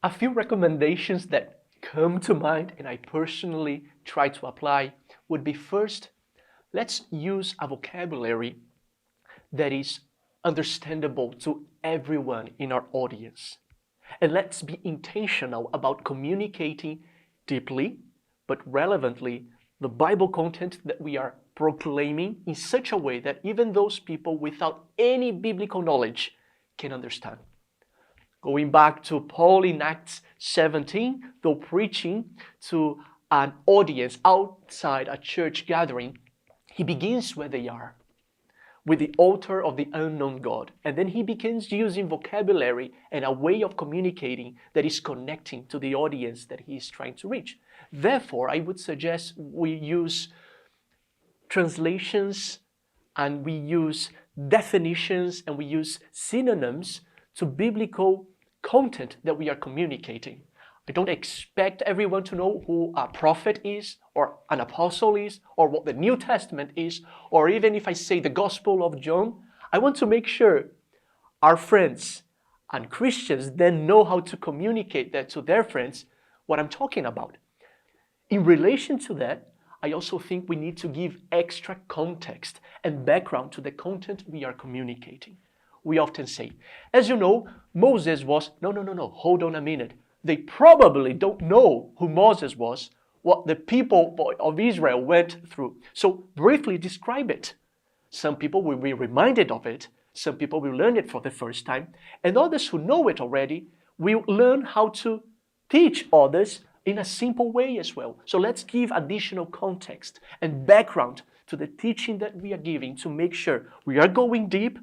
A few recommendations that come to mind and I personally try to apply would be, first, let's use a vocabulary that is understandable to everyone in our audience. And let's be intentional about communicating deeply but relevantly the Bible content that we are proclaiming in such a way that even those people without any biblical knowledge can understand. Going back to Paul in Acts 17, though preaching to an audience outside a church gathering, he begins where they are, with the altar of the unknown God. And then he begins using vocabulary and a way of communicating that is connecting to the audience that he is trying to reach. Therefore, I would suggest we use translations and we use definitions and we use synonyms to biblical content that we are communicating. I don't expect everyone to know who a prophet is, or an apostle is, or what the New Testament is, or even if I say the Gospel of John. I want to make sure our friends and Christians then know how to communicate that to their friends, what I'm talking about. In relation to that, I also think we need to give extra context and background to the content we are communicating. We often say, as you know, Moses was, no, hold on a minute. They probably don't know who Moses was, what the people of Israel went through. So briefly describe it. Some people will be reminded of it. Some people will learn it for the first time. And others who know it already will learn how to teach others in a simple way as well. So let's give additional context and background to the teaching that we are giving to make sure we are going deep,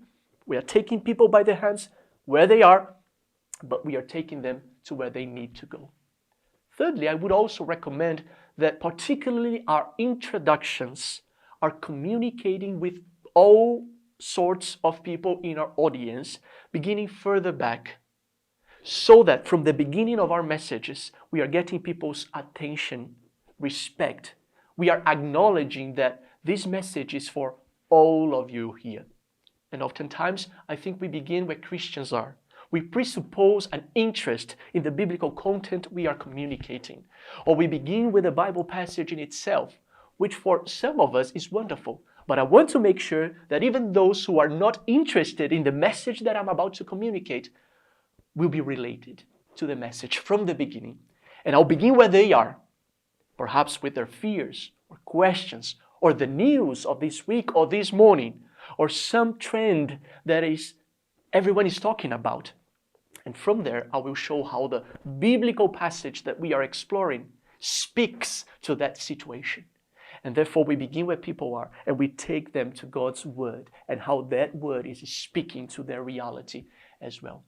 we are taking people by the hands where they are, but we are taking them to where they need to go. Thirdly, I would also recommend that particularly our introductions are communicating with all sorts of people in our audience, beginning further back, so that from the beginning of our messages, we are getting people's attention, respect. We are acknowledging that this message is for all of you here. And oftentimes, I think we begin where Christians are. We presuppose an interest in the biblical content we are communicating. Or we begin with the Bible passage in itself, which for some of us is wonderful. But I want to make sure that even those who are not interested in the message that I'm about to communicate will be related to the message from the beginning. And I'll begin where they are, perhaps with their fears or questions or the news of this week or this morning, or some trend that everyone is talking about. And from there, I will show how the biblical passage that we are exploring speaks to that situation. And therefore, we begin where people are and we take them to God's word and how that word is speaking to their reality as well.